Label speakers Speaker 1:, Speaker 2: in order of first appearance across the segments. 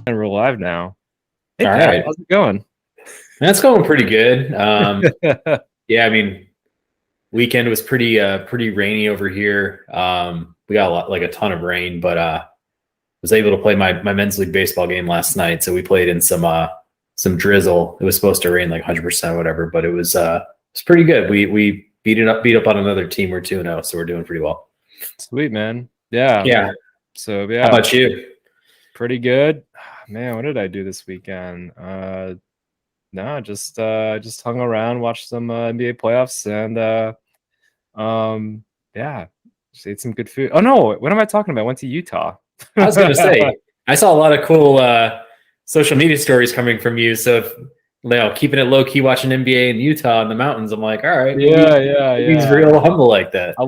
Speaker 1: And we're live now. Hey,
Speaker 2: All
Speaker 1: Pat,
Speaker 2: right.
Speaker 1: how's it going?
Speaker 2: That's going pretty good. Yeah, I mean, weekend was pretty rainy over here. We got like a ton of rain, but was able to play my men's league baseball game last night. So we played in some drizzle. It was supposed to rain like 100% or whatever, but it's pretty good. We beat up on another team. We're 2-0, so we're doing pretty well.
Speaker 1: Sweet, man. Yeah.
Speaker 2: Yeah.
Speaker 1: So
Speaker 2: How about you?
Speaker 1: pretty good. Man, what did I do this weekend? No, just hung around, watched some NBA playoffs, and yeah, just ate some good food. Oh no, what am I talking about? I went to Utah.
Speaker 2: I was gonna say I saw a lot of cool social media stories coming from you. So if keeping it low key, watching NBA in Utah in the mountains, I'm like, all right, maybe he's real humble like that.
Speaker 1: I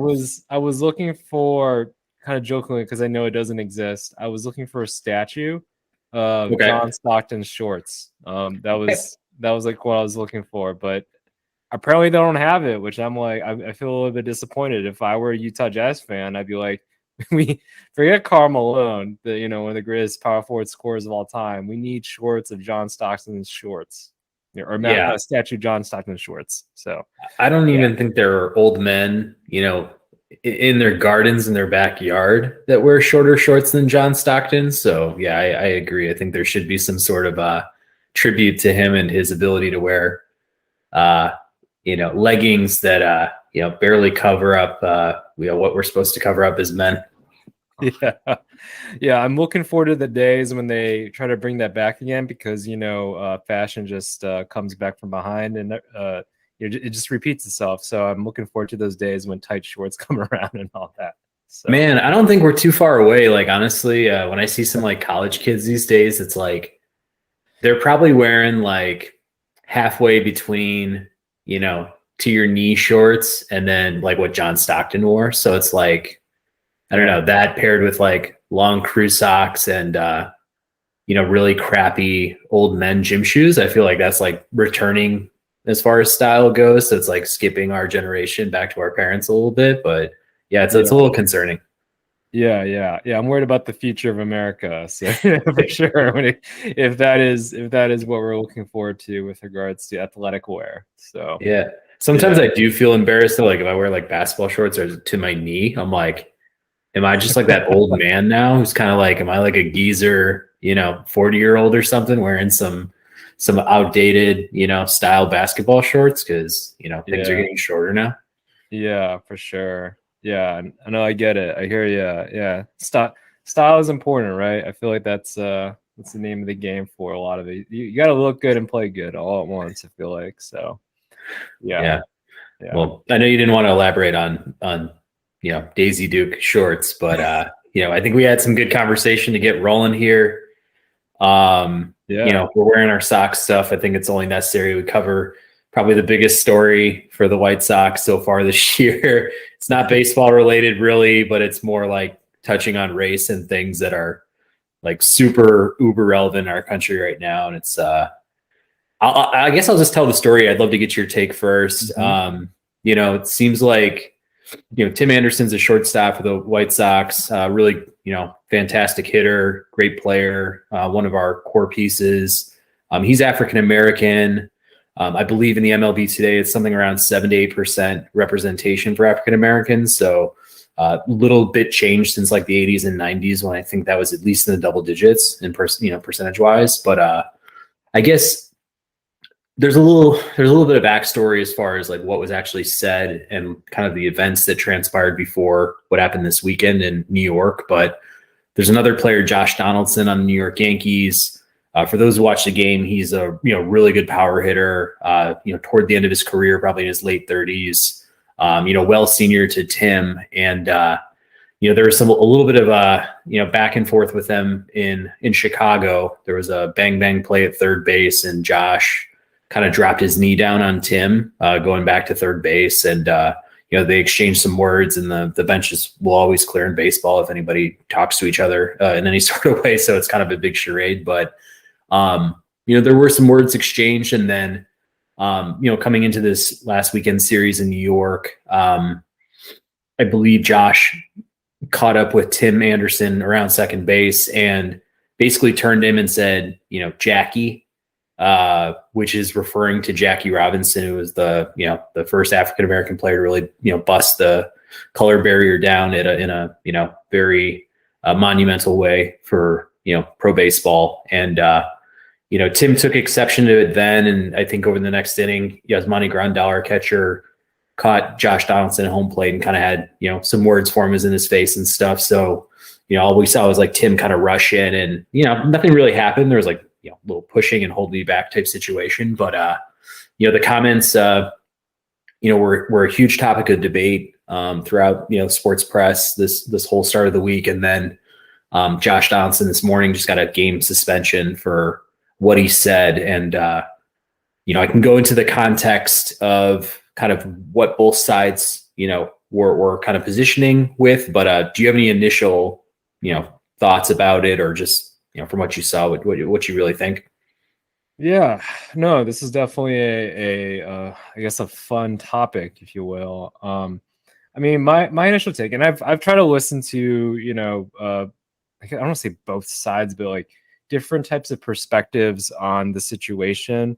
Speaker 1: was looking for, kind of jokingly, because I know it doesn't exist. I was looking for a statue of John Stockton's shorts. That was like what I was looking for, but apparently they don't have it, which I'm like, I feel a little bit disappointed. If I were a Utah Jazz fan, I'd be like, we forget Karl Malone, one of the greatest power forward scorers of all time. We need shorts of John Stockton's shorts, or a statue of John Stockton's shorts. So
Speaker 2: I don't even think there are old men, in their gardens in their backyard that wear shorter shorts than John Stockton. So yeah, I agree. I think there should be some sort of tribute to him and his ability to wear leggings that barely cover up what we're supposed to cover up as men.
Speaker 1: Yeah, I'm looking forward to the days when they try to bring that back again, because fashion just comes back from behind, and it just repeats itself. So I'm looking forward to those days when tight shorts come around and all that. So.
Speaker 2: Man, I don't think we're too far away. Like, honestly, when I see some like college kids these days, it's like they're probably wearing like halfway between to your knee shorts and then like what John Stockton wore. So it's like, I don't know, that paired with like long crew socks and really crappy old men gym shoes. I feel like that's like returning as far as style goes. So it's like skipping our generation back to our parents a little bit. But yeah, it's a little concerning.
Speaker 1: Yeah. I'm worried about the future of America. So for sure, if that is what we're looking forward to with regards to athletic wear. So
Speaker 2: yeah, sometimes I do feel embarrassed though. Like if I wear like basketball shorts or to my knee, I'm like, am I just like that old man now who's kind of like, am I like a geezer, 40-year-old or something wearing some outdated, style basketball shorts? Cause things are getting shorter now.
Speaker 1: Yeah, for sure. Yeah, I know. I get it. I hear you. Yeah, style is important, right? I feel like that's the name of the game for a lot of it. You got to look good and play good all at once, I feel like. So, yeah.
Speaker 2: Well, I know you didn't want to elaborate on Daisy Duke shorts, but I think we had some good conversation to get rolling here. We're wearing our Sox stuff. I think it's only necessary we cover probably the biggest story for the White Sox so far this year. It's not baseball related really, but it's more like touching on race and things that are like super uber relevant in our country right now. And it's I guess I'll just tell the story. I'd love to get your take first.
Speaker 1: Mm-hmm.
Speaker 2: It seems like Tim Anderson's a shortstop for the White Sox. Really, fantastic hitter, great player, one of our core pieces. He's African American. I believe in the MLB today, it's something around 7 to 8% representation for African Americans. So a little bit changed since like the 80s and 90s, when I think that was at least in the double digits in percentage wise. But I guess there's a little bit of backstory as far as like what was actually said and kind of the events that transpired before what happened this weekend in New York. But there's another player, Josh Donaldson, on the New York Yankees. For those who watch the game, he's a really good power hitter. Toward the end of his career, probably in his late 30s. Well senior to Tim, and there was a little bit of back and forth with them in Chicago. There was a bang play at third base, and Josh kind of dropped his knee down on Tim going back to third base, and they exchanged some words, and the benches will always clear in baseball if anybody talks to each other in any sort of way. So it's kind of a big charade, but there were some words exchanged, and then coming into this last weekend series in New York, I believe Josh caught up with Tim Anderson around second base and basically turned to him and said, Jackie, which is referring to Jackie Robinson, who was the first African-American player to really, bust the color barrier down in a very monumental way for, pro baseball. And, Tim took exception to it then. And I think over the next inning, Yasmani Grandal, our catcher, caught Josh Donaldson at home plate and kind of had, some words for him in his face and stuff. So, all we saw was like Tim kind of rush in and, nothing really happened. There was like, a little pushing and holding you back type situation. But, the comments, were a huge topic of debate throughout, sports press this whole start of the week. And then Josh Donaldson this morning just got a game suspension for what he said. And, I can go into the context of kind of what both sides, were kind of positioning with. But do you have any initial, thoughts about it, or just, from what you saw, what you really think?
Speaker 1: Yeah, no, this is definitely a I guess a fun topic, if you will. I mean, my initial take, and I've tried to listen to, I don't want to say both sides, but like different types of perspectives on the situation.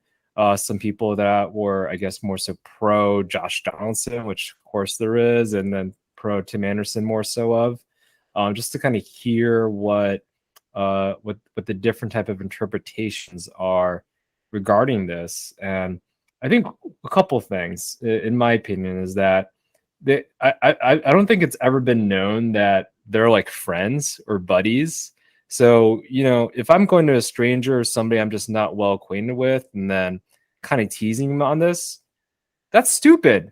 Speaker 1: Some people that were, I guess, more so pro Josh Donaldson, which of course there is, and then pro Tim Anderson more so of, just to kind of hear what the different type of interpretations are regarding this. And I think a couple of things, in my opinion, is that I don't think it's ever been known that they're like friends or buddies. So, if I'm going to a stranger or somebody I'm just not well acquainted with and then kind of teasing them on this, that's stupid.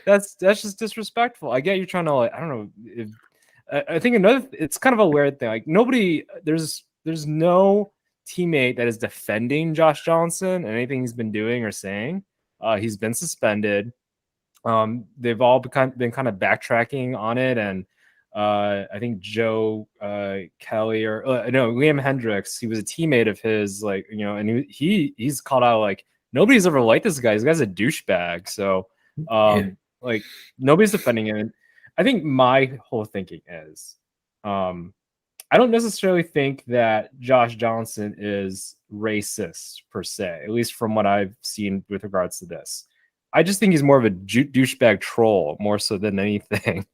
Speaker 1: that's just disrespectful. I get you're trying to, like, I don't know. I think it's kind of a weird thing. Like there's no teammate that is defending Josh Donaldson and anything he's been doing or saying. He's been suspended. They've all been kind of backtracking on it, and I think Joe Kelly or no, Liam Hendricks, he was a teammate of his, like, and he's called out like nobody's ever liked this guy. This guy's a douchebag. So like nobody's defending him. I think my whole thinking is I don't necessarily think that Josh Donaldson is racist per se, at least from what I've seen with regards to this. I just think he's more of a douchebag troll more so than anything.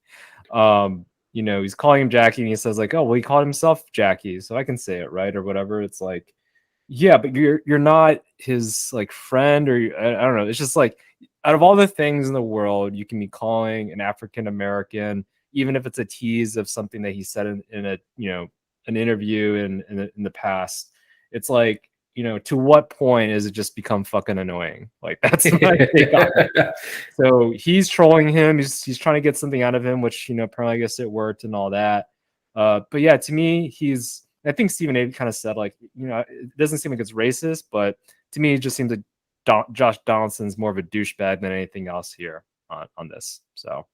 Speaker 1: He's calling him Jackie and he says like, oh, well, he called himself Jackie, so I can say it, right? Or whatever. It's like, yeah, but you're not his like friend, or I don't know. It's just like, out of all the things in the world you can be calling an African American, even if it's a tease of something that he said in a an interview in the past, it's like, to what point is it just become fucking annoying? Like, that's my take on it. So he's trolling him. He's trying to get something out of him, which, apparently I guess it worked and all that. But yeah, to me, I think Stephen A kind of said like, it doesn't seem like it's racist, but to me, it just seems like Josh Donaldson's more of a douchebag than anything else here on this. So.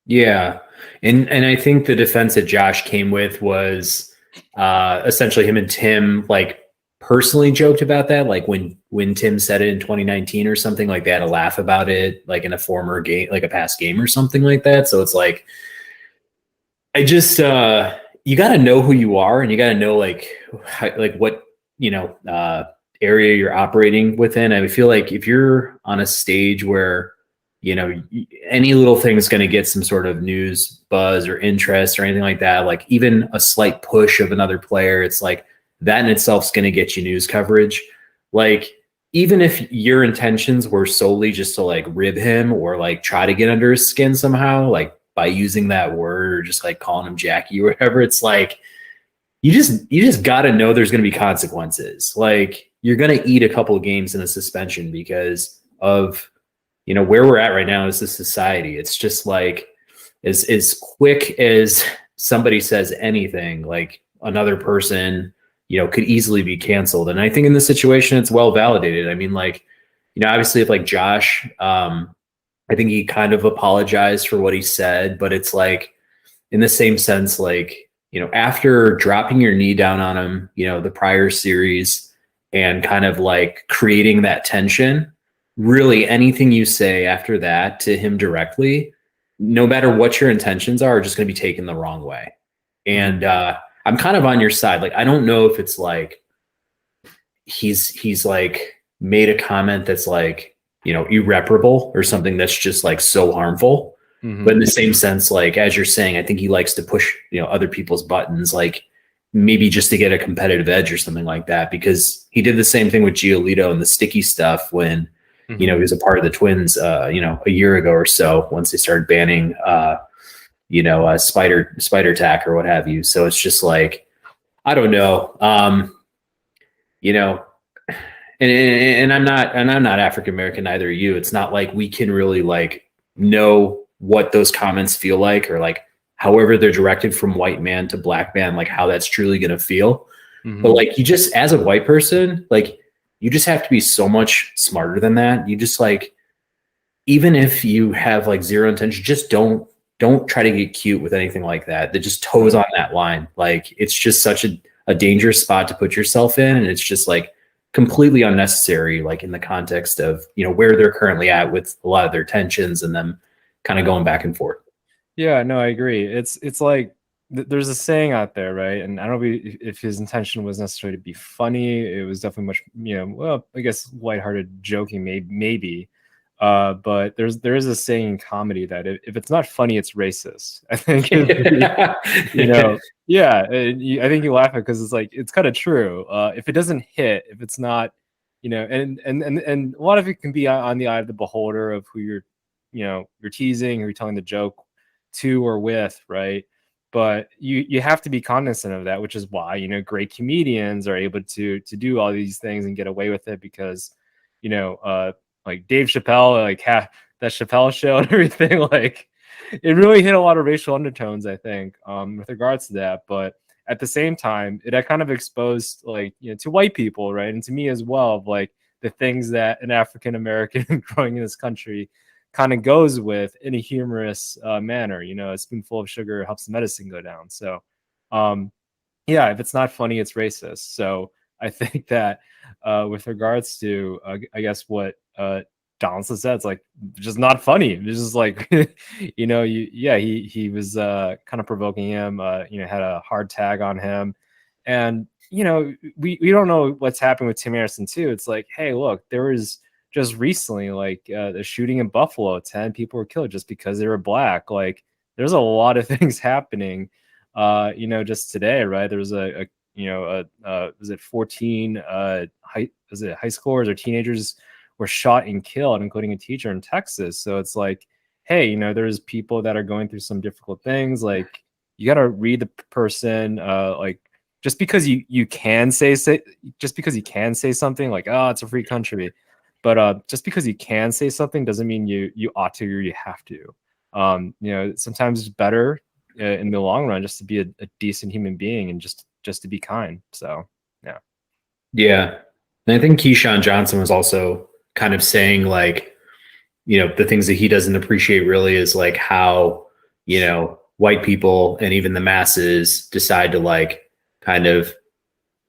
Speaker 2: Yeah. And I think the defense that Josh came with was essentially him and Tim like personally joked about that. Like when Tim said it in 2019 or something, like they had a laugh about it, like in a former game, like a past game or something like that. So it's like, I just, you got to know who you are, and you got to know like what, area you're operating within. I feel like if you're on a stage where, any little thing is going to get some sort of news buzz or interest or anything like that, like even a slight push of another player, it's like that in itself is going to get you news coverage. Like, even if your intentions were solely just to like rib him or like try to get under his skin somehow, like by using that word or just like calling him Jackie or whatever, it's like, you just got to know there's going to be consequences. Like, you're going to eat a couple of games in a suspension because of, where we're at right now as a society. It's just like as quick as somebody says anything, like another person, could easily be canceled. And I think in this situation, it's well validated. I mean, like, obviously if like Josh, I think he kind of apologized for what he said, but it's like in the same sense, like, after dropping your knee down on him, the prior series and kind of like creating that tension, really anything you say after that to him directly, no matter what your intentions are just going to be taken the wrong way. And I I'm kind of on your side. Like, I don't know if it's like he's like made a comment that's like, you know, irreparable or something that's just like so harmful. But in the same sense, like, as you're saying, I think he likes to push, you know, other people's buttons, like maybe just to get a competitive edge or something like that, because he did the same thing with Giolito and the sticky stuff when, you know, he was a part of the Twins, you know, a year ago or so, once they started banning, you know, spider tack or what have you. So it's just like, I don't know, you know, and I'm not African American, neither are you. It's not like we can really like know what those comments feel like, or like however they're directed from white man to black man, like how that's truly going to feel. But like, you just, as a white person, like, you just have to be so much smarter than that. You just like, even if you have like zero intention, just don't try to get cute with anything like that. That just toes on that line. Like, it's just such a dangerous spot to put yourself in. And it's just like completely unnecessary, like in the context of, you know, where they're currently at with a lot of their tensions and them kind of going back and forth.
Speaker 1: Yeah, no, I agree. It's like there's a saying out there, right? And I don't know if his intention was necessarily to be funny. It was definitely much, you know, well, I guess lighthearted joking, maybe. But there is a saying in comedy that if it's not funny, it's racist. I think, you know, yeah. I think you laugh at it because it's like, it's kind of true. If it doesn't hit, if it's not, you know, and a lot of it can be on the eye of the beholder of who you're, you know, you're teasing or you're telling the joke to or with, right? But you have to be cognizant of that, which is why, you know, great comedians are able to do all these things and get away with it, because, you know, like Dave Chappelle, like that Chappelle show and everything, like it really hit a lot of racial undertones, I think, with regards to that. But at the same time, it kind of exposed, like, you know, to white people, right, and to me as well, of like the things that an African American growing in this country kind of goes with in a humorous manner. You know, a spoonful of sugar helps the medicine go down. So, yeah, if it's not funny, it's racist. So I think that with regards to, I guess what Donaldson said, it's like just not funny. It's just like, you know, he was kind of provoking him. You know, had a hard tag on him, and you know, we don't know what's happening with Tim Anderson too. It's like, hey, look, there was just recently, like the shooting in Buffalo, 10 people were killed just because they were black. Like, there's a lot of things happening. You know, just today, right? There was was it 14 high schoolers or teenagers were shot and killed, including a teacher in Texas. So it's like, hey, you know, there's people that are going through some difficult things. Like, you got to read the person. Like, just because you can say just because you can say something, like, oh, it's a free country, but just because you can say something doesn't mean you ought to or you have to. You know, sometimes it's better in the long run just to be a decent human being and just to be kind. So yeah.
Speaker 2: And I think Keyshawn Johnson was also kind of saying, like, you know, the things that he doesn't appreciate really is like how, you know, white people and even the masses decide to like kind of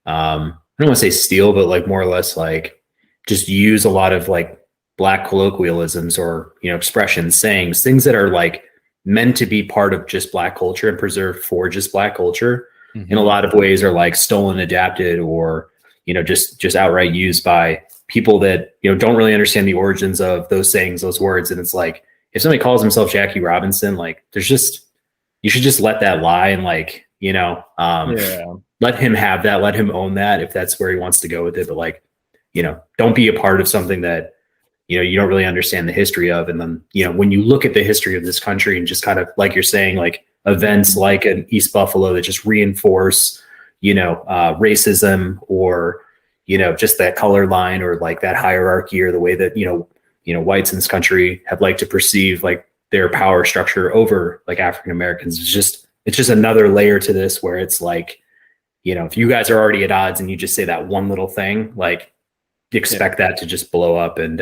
Speaker 2: I don't want to say steal, but like more or less like just use a lot of like black colloquialisms or, you know, expressions, sayings, things that are like meant to be part of just black culture and preserved for just black culture. In a lot of ways are like stolen, adapted, or, you know, just outright used by people that, you know, don't really understand the origins of those sayings, those words. And it's like, if somebody calls himself Jackie Robinson, like, you should just let that lie and, like, you know, let him have that, let him own that if that's where he wants to go with it. But like, you know, don't be a part of something that, you know, you don't really understand the history of. And then, you know, when you look at the history of this country and just kind of, like you're saying, like events like an East Buffalo that just reinforce, you know, racism, or, you know, just that color line, or like that hierarchy, or the way that, you know, whites in this country have liked to perceive like their power structure over like African Americans. It's just another layer to this, where it's like, you know, if you guys are already at odds and you just say that one little thing, like, expect that to just blow up. And,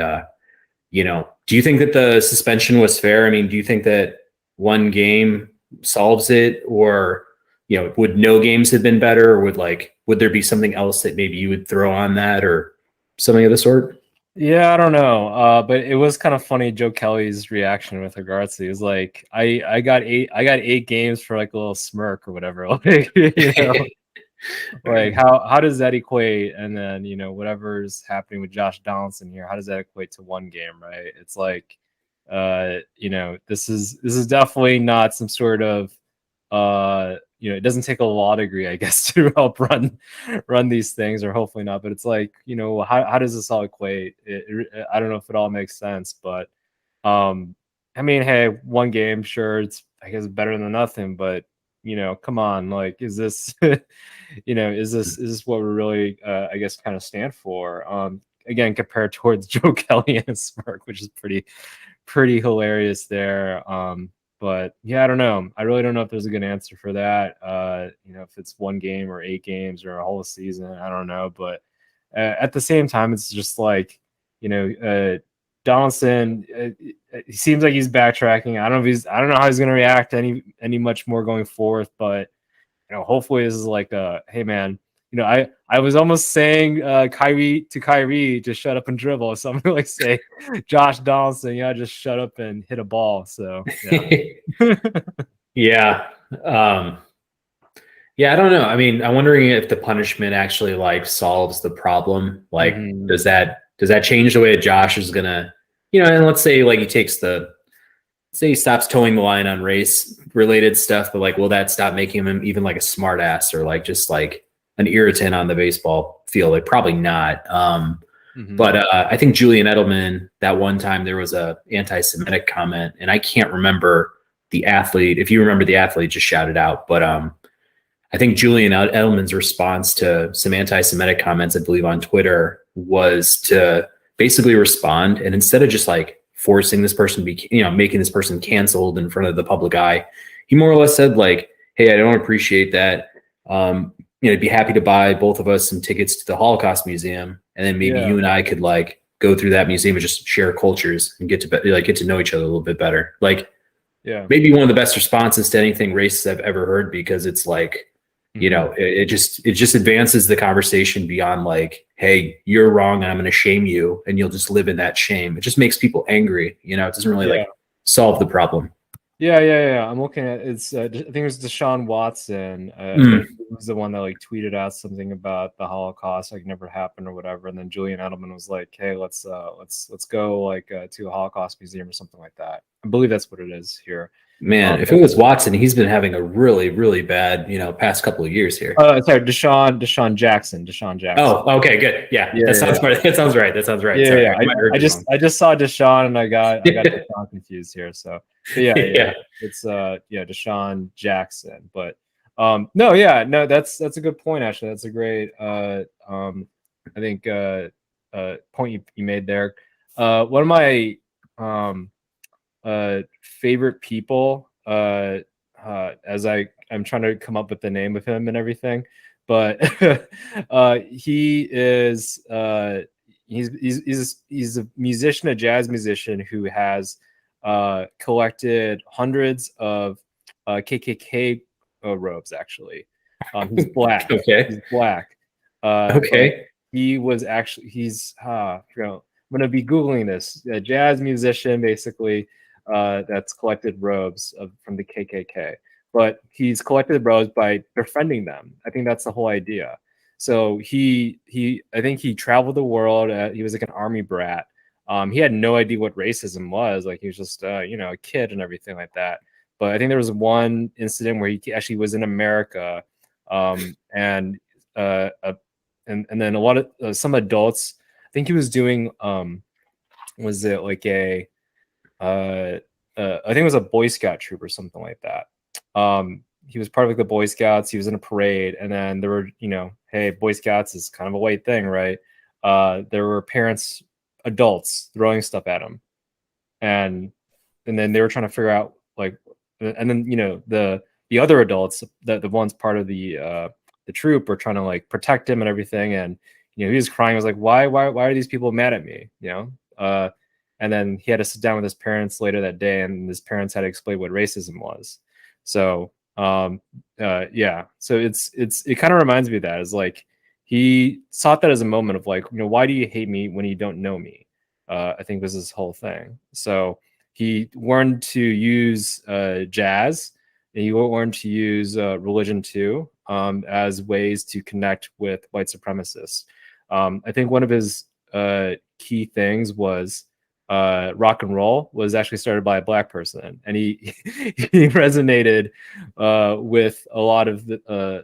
Speaker 2: you know, do you think that the suspension was fair? I mean, do you think that one game solves it, or, you know, would no games have been better, or would there be something else that maybe you would throw on that, or something of the sort?
Speaker 1: Yeah, I don't know. But it was kind of funny Joe Kelly's reaction with regards to, he was like, I got 8 games for like a little smirk or whatever. Like, you know, like how does that equate? And then, you know, whatever's happening with Josh Donaldson here, how does that equate to one game, right? It's like, you know, this is definitely not some sort of, you know, it doesn't take a law degree, I guess, to help run these things, or hopefully not. But it's like, you know, how does this all equate? I don't know if it all makes sense, but I mean, hey, one game, sure, it's, I guess, better than nothing, but you know, come on, like, is this, you know, is this what we're really, I guess, kind of stand for? Again, compared towards Joe Kelly and Smirk, which is pretty hilarious there. But yeah, I don't know. I really don't know if there's a good answer for that. You know, if it's one game or 8 games or a whole season, I don't know. But at the same time, it's just like, you know, Donaldson, he seems like he's backtracking. I don't know how he's going to react any much more going forth, but you know, hopefully this is like hey man, you know, I was almost saying Kyrie to shut up and dribble. So I'm gonna like say Josh Donaldson, yeah, just shut up and hit a ball. So yeah.
Speaker 2: Yeah. Yeah, I don't know. I mean, I'm wondering if the punishment actually like solves the problem. Like,
Speaker 1: Mhm.
Speaker 2: does that change the way Josh is gonna, and let's say like say he stops towing the line on race related stuff, but like, will that stop making him even like a smart ass or like just like an irritant on the baseball field? Like probably not. But I think Julian Edelman, that one time there was a anti-Semitic comment, and I can't remember the athlete. If you remember the athlete, just shout it out. But I think Julian Edelman's response to some anti-Semitic comments, I believe, on Twitter was to basically respond, and instead of just like forcing this person to be, making this person canceled in front of the public eye, he more or less said like, "Hey, I don't appreciate that. I'd be happy to buy both of us some tickets to the Holocaust Museum, and then maybe
Speaker 1: Yeah.
Speaker 2: you and I could like go through that museum and just share cultures and get to know each other a little bit better." Like,
Speaker 1: Yeah.
Speaker 2: maybe one of the best responses to anything racist I've ever heard, because it's like, it just advances the conversation beyond like, hey, you're wrong and I'm going to shame you, and you'll just live in that shame. It just makes people angry. It doesn't really
Speaker 1: Yeah.
Speaker 2: like solve the problem.
Speaker 1: Yeah. I'm looking at it's. I think it was Deshaun Watson. I
Speaker 2: Mm.
Speaker 1: think he was the one that like tweeted out something about the Holocaust like never happened or whatever, and then Julian Edelman was like, "Hey, let's go like to a Holocaust museum or something like that." I believe that's what it is here.
Speaker 2: Man, if
Speaker 1: But
Speaker 2: it was Watson, he's been having a really, really bad, past couple of years here.
Speaker 1: sorry, Deshaun Jackson.
Speaker 2: Oh, okay, good. Yeah,
Speaker 1: Yeah,
Speaker 2: that sounds right. That sounds right. That sounds right.
Speaker 1: yeah,
Speaker 2: Sorry,
Speaker 1: yeah.
Speaker 2: I might have heard
Speaker 1: I
Speaker 2: you
Speaker 1: just
Speaker 2: wrong.
Speaker 1: I just saw Deshaun and I got Deshaun confused here. So but yeah.
Speaker 2: Yeah.
Speaker 1: It's yeah, Deshaun Jackson. But no, yeah, no, that's a good point actually. That's a great I think point you made there. One of my favorite people as I'm trying to come up with the name of him and everything, but he is he's a musician, a jazz musician who has collected hundreds of KKK robes. Actually, he's black.
Speaker 2: Okay.
Speaker 1: He's black, but
Speaker 2: Okay.
Speaker 1: he was actually I'm going to be googling this. A jazz musician, basically, that's collected robes from the KKK. But he's collected robes by befriending them. I think that's the whole idea. So I think he traveled the world. He was like an army brat. He had no idea what racism was. Like he was just a kid and everything like that. But I think there was one incident where he actually was in America, and then a lot of some adults. I think he was doing was it like a I think it was a Boy Scout troop or something like that. He was part of like the Boy Scouts. He was in a parade, and then there were, hey, Boy Scouts is kind of a white thing, right? There were parents, adults throwing stuff at him, and then they were trying to figure out like, and then the other adults, the ones part of the troop, were trying to like protect him and everything, and he was crying. He was like, why are these people mad at me? And then he had to sit down with his parents later that day, and his parents had to explain what racism was. So yeah, so it kind of reminds me of that. Is like he sought that as a moment of like, why do you hate me when you don't know me? I think was his whole thing. So he learned to use jazz, and he learned to use religion too, as ways to connect with white supremacists. I think one of his key things was rock and roll was actually started by a black person, and he he resonated with a lot of the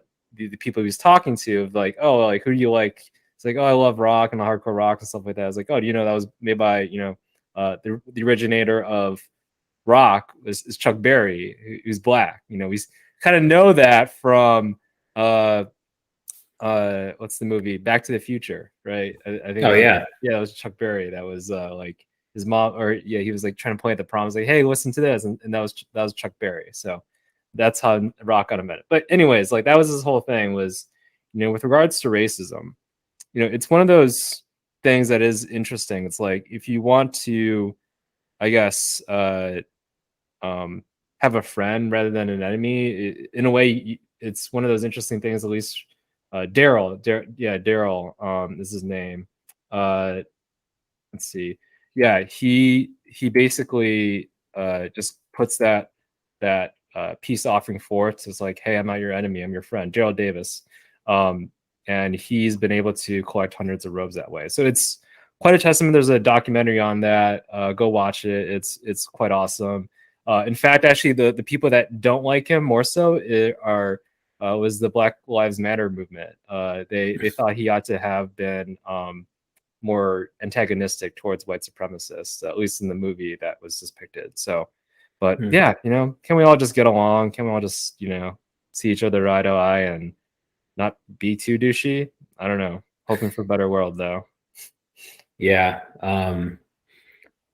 Speaker 1: people he was talking to, of like, oh, like, who do you like? It's like, oh, I love rock and hardcore rock and stuff like that. I was like, oh, do you know that was made by, the originator of rock is Chuck Berry, who's black. We kind of know that from what's the movie Back to the Future, right? I think.
Speaker 2: Oh yeah,
Speaker 1: it was Chuck Berry. That was like his mom, or yeah, he was like trying to point at the prom. Like, hey, listen to this, and that was Chuck Berry. So that's how rock got invented. But anyways, like, that was his whole thing, was, with regards to racism, it's one of those things that is interesting. It's like, if you want to, I guess, have a friend rather than an enemy, in a way, it's one of those interesting things. At least Daryl, is his name. Let's see. Yeah, he basically just puts that peace offering forth. It's like, hey, I'm not your enemy, I'm your friend, Daryl Davis. And he's been able to collect hundreds of robes that way. So it's quite a testament. There's a documentary on that. Go watch it. It's quite awesome. In fact, actually, the people that don't like him more so was the Black Lives Matter movement. They thought he ought to have been more antagonistic towards white supremacists, at least in the movie that was depicted. So, but yeah, can we all just get along? Can we all just, see each other eye to eye and not be too douchey? I don't know. Hoping for a better world, though.
Speaker 2: Yeah. I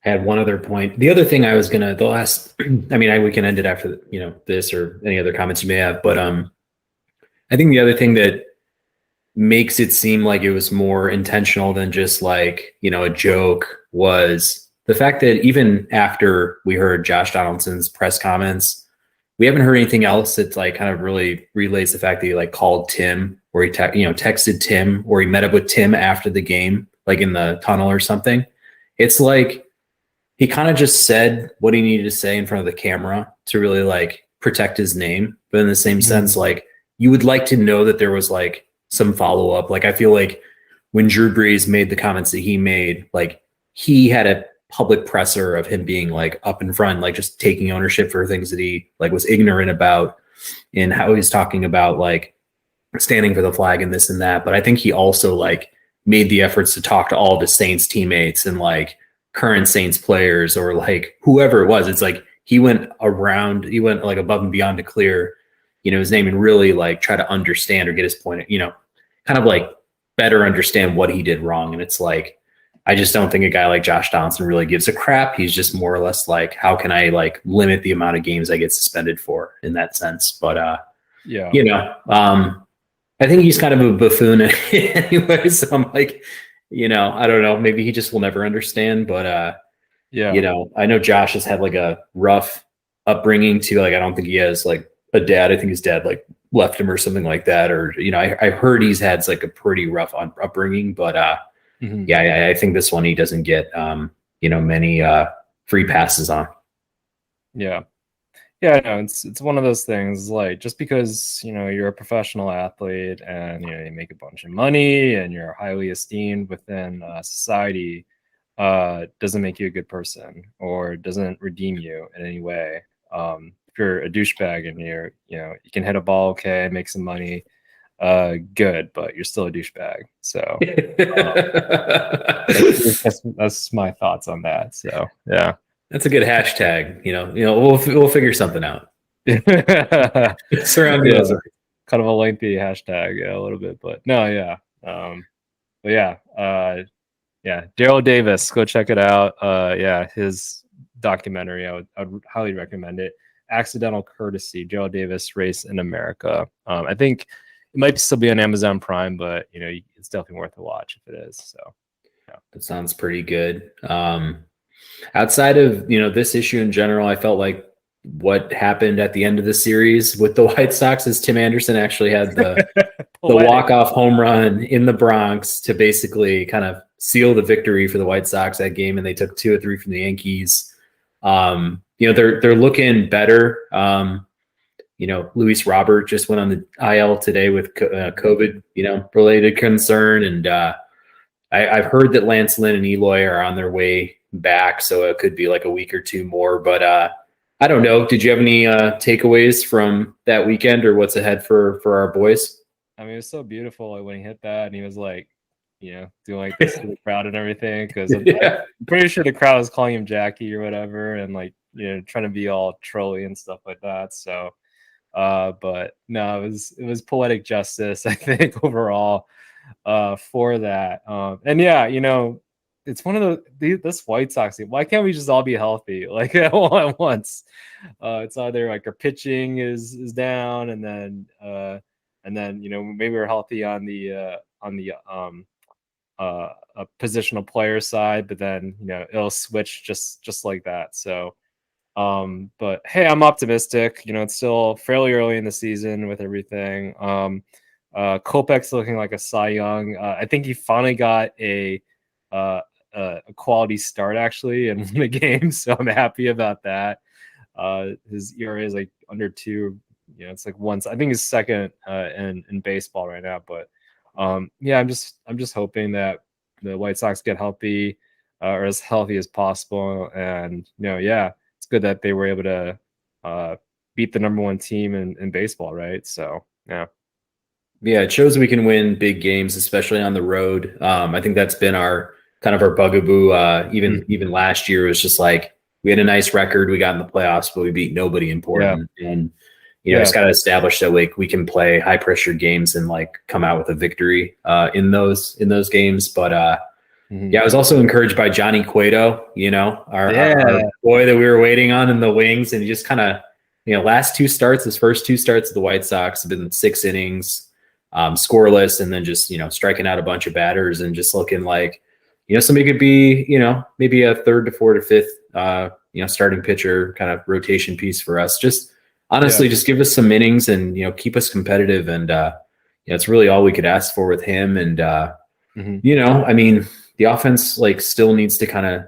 Speaker 2: had one other point. The other thing I was we can end it after, this or any other comments you may have, but I think the other thing that makes it seem like it was more intentional than just like, a joke, was the fact that even after we heard Josh Donaldson's press comments, we haven't heard anything else that like kind of really relays the fact that he like called Tim, or he texted Tim, or he met up with Tim after the game, like in the tunnel or something. It's like he kind of just said what he needed to say in front of the camera to really like protect his name. But in the same sense, like, you would like to know that there was like some follow up. Like, I feel like when Drew Brees made the comments that he made, like, he had a public presser of him being like up in front, like just taking ownership for things that he like was ignorant about, and how he's talking about like standing for the flag and this and that. But I think he also like made the efforts to talk to all the Saints teammates and like current Saints players, or like whoever it was. It's like he went like above and beyond to clear, his name, and really like try to understand or get his point, kind of like better understand what he did wrong. And it's like, I just don't think a guy like Josh Donaldson really gives a crap. He's just more or less like, how can I like limit the amount of games I get suspended for, in that sense. But yeah, I think he's kind of a buffoon anyway. So I'm like, I don't know, maybe he just will never understand. But I know Josh has had like a rough upbringing too. Like, I don't think he has like a dad. I think his dad like left him or something like that. Or, I heard he's had like a pretty rough upbringing, but I think this one he doesn't get, many free passes on.
Speaker 1: Yeah. Yeah, no, it's one of those things, like, just because, you're a professional athlete and, you make a bunch of money and you're highly esteemed within society, doesn't make you a good person, or doesn't redeem you in any way. If you're a douchebag and you can hit a ball, okay, make some money, good, but you're still a douchebag. So that's my thoughts on that. So yeah.
Speaker 2: That's a good hashtag. We'll figure something out. Surrounding those.
Speaker 1: Kind of a lengthy hashtag, a little bit, but no, yeah. But yeah, Daryl Davis, go check it out. His documentary, I would highly recommend it. Accidental Courtesy: Daryl Davis, Race in America. I think it might still be on Amazon Prime, but it's definitely worth a watch if it is. So yeah.
Speaker 2: That sounds pretty good. Outside of this issue in general, I felt like what happened at the end of the series with the White Sox is Tim Anderson actually had the the walk-off home run in the Bronx to basically kind of seal the victory for the White Sox that game, and they took 2 or 3 from the Yankees. They're looking better. Luis Robert just went on the IL today with COVID, related concern, and I've heard that Lance Lynn and Eloy are on their way back, so it could be like a week or 2 more. But I don't know. Did you have any takeaways from that weekend, or what's ahead for our boys?
Speaker 1: I mean, it was so beautiful when he hit that, and he was like, doing like this to the crowd and everything. Because I'm pretty sure the crowd was calling him Jackie or whatever, and like trying to be all trolly and stuff like that. So, but no, it was poetic justice, I think, overall, for that. And yeah, it's one of this White Sox team. Why can't we just all be healthy like at once? It's either like our pitching is down, and then maybe we're healthy on the a positional player side, but then it'll switch just like that. So but hey, I'm optimistic. It's still fairly early in the season with everything. Kopech's looking like a Cy Young. I think he finally got a quality start actually in the game, so I'm happy about that. His ERA is like under 2. It's like once. I think he's second in baseball right now. But yeah, I'm just hoping that the White Sox get healthy or as healthy as possible. And yeah, it's good that they were able to beat the number 1 team in baseball, right? So yeah.
Speaker 2: Yeah, it shows we can win big games, especially on the road. I think that's been our bugaboo. Even last year was just like we had a nice record. We got in the playoffs, but we beat nobody important. Yeah. And just got to establish that like we can play high pressure games and like come out with a victory in those games. But I was also encouraged by Johnny Cueto. Our boy that we were waiting on in the wings, and he just kind of his first 2 starts of the White Sox have been 6 innings. Scoreless, and then just striking out a bunch of batters and just looking like somebody could be maybe a 3rd to 4th to 5th starting pitcher kind of rotation piece for us. Just honestly, just give us some innings and keep us competitive, and it's really all we could ask for with him. And I mean, the offense like still needs to kind of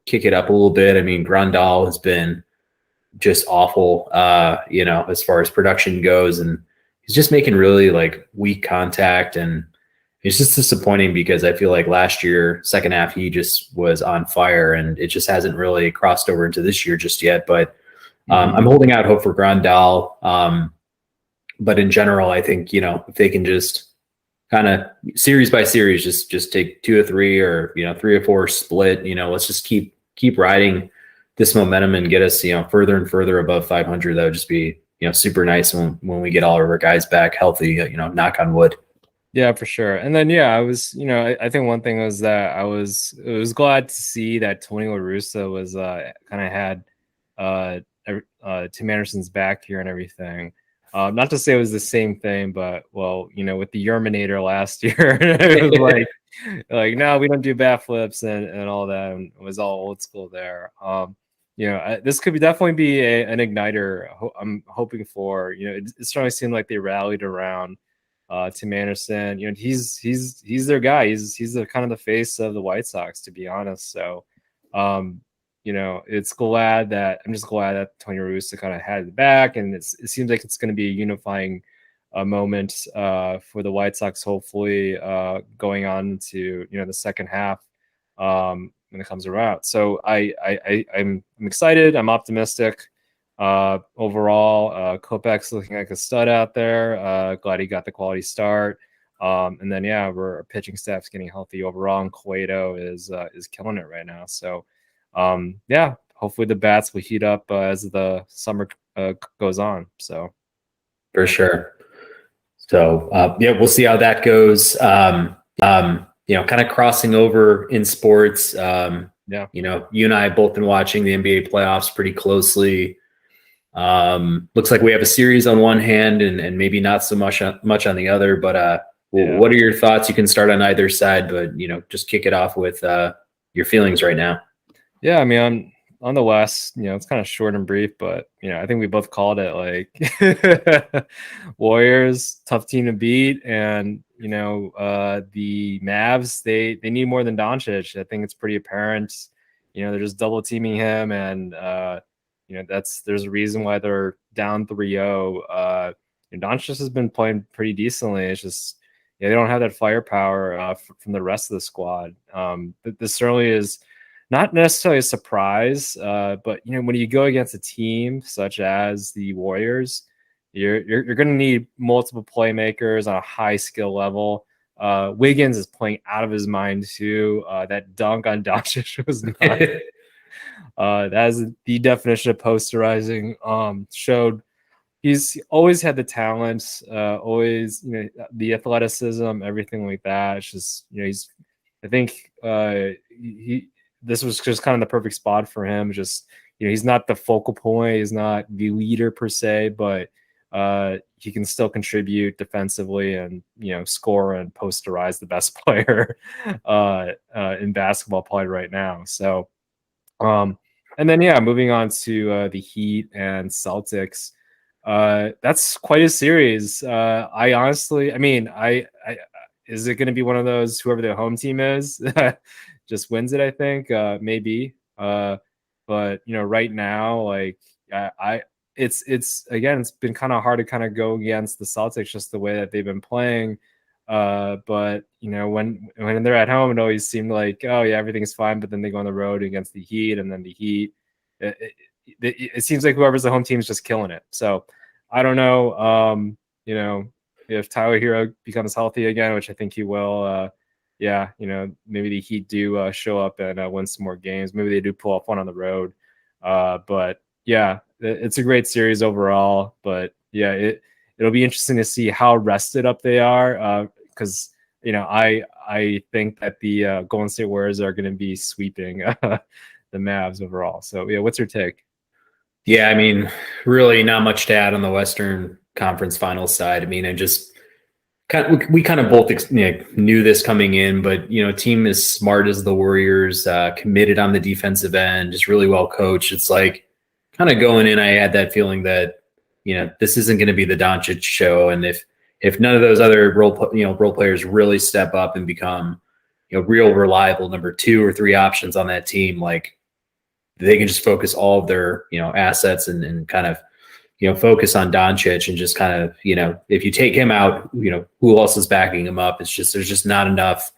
Speaker 2: kick it up a little bit. I mean, Grandal has been just awful as far as production goes, and he's just making really like weak contact, and it's just disappointing because I feel like last year, second half, he just was on fire, and it just hasn't really crossed over into this year just yet. But I'm holding out hope for Grandal. But in general, I think, if they can just kind of series by series, just take 2 or 3 or, 3 or 4 split, let's just keep riding this momentum and get us, further and further above 500. That would just be, super nice when we get all of our guys back healthy, knock on wood.
Speaker 1: Yeah, for sure. And then, I was, I think one thing was that I was glad to see that Tony La Russa was kind of had Tim Anderson's back here and everything. Not to say it was the same thing, but with the Yerminator last year, it was like no, we don't do bat flips and all that, and it was all old school there. This could definitely be an igniter. I'm hoping for. It certainly seemed like they rallied around Tim Anderson. He's their guy. He's the kind of the face of the White Sox, to be honest. So, I'm just glad that Tony La Russa kind of had it back, and it seems like it's going to be a unifying moment for the White Sox, hopefully going on to the second half when it comes around. So I'm excited. I'm optimistic. Overall, Kopech's looking like a stud out there. Glad he got the quality start. And then our pitching staff's getting healthy overall, and Cueto is killing it right now. So hopefully the bats will heat up as the summer goes on. So
Speaker 2: for sure. So we'll see how that goes. Kind of crossing over in sports. You and I both been watching the NBA playoffs pretty closely. Looks like we have a series on one hand and maybe not so much on the other, but what are your thoughts? You can start on either side, but just kick it off with your feelings right now.
Speaker 1: Yeah, I mean, on the West, it's kind of short and brief, but I think we both called it like Warriors, tough team to beat, and the Mavs, they need more than Doncic. I think it's pretty apparent. They're just double teaming him, and there's a reason why they're down 3-0. Doncic has been playing pretty decently. It's just they don't have that firepower from the rest of the squad. This certainly is not necessarily a surprise, but when you go against a team such as the Warriors, you're going to need multiple playmakers on a high skill level. Wiggins is playing out of his mind too. That dunk on Doncic was not. That is the definition of posterizing. Showed he's always had the talent, always the athleticism, everything like that. It's just he's. I think this was just kind of the perfect spot for him. Just he's not the focal point, he's not the leader per se, but he can still contribute defensively and score and posterize the best player in basketball probably right now. So and then moving on to the Heat and Celtics. That's quite a series. I honestly, I is it going to be one of those whoever the home team is just wins it? I think maybe. But right now, like it's again, it's been kind of hard to kind of go against the Celtics just the way that they've been playing. But when they're at home, it always seemed like, oh yeah, everything's fine. But then they go on the road against the Heat, and then the Heat, it seems like whoever's the home team is just killing it. So I don't know, if Tyler Hero becomes healthy again, which I think he will. Maybe the Heat do show up and win some more games. Maybe they do pull off one on the road. But yeah, it's a great series overall. But yeah, it'll be interesting to see how rested up they are. Because I think that the Golden State Warriors are going to be sweeping the Mavs overall. So yeah, what's your take?
Speaker 2: Yeah, really not much to add on the Western Conference Finals side. I just we kind of both knew this coming in, but a team as smart as the Warriors, committed on the defensive end, just really well coached. It's like kind of going in, I had that feeling that this isn't going to be the Doncic show, and if none of those other role players really step up and become real reliable number 2 or 3 options on that team, like they can just focus all of their assets and kind of focus on Doncic and just kind of if you take him out, who else is backing him up? It's just there's just not enough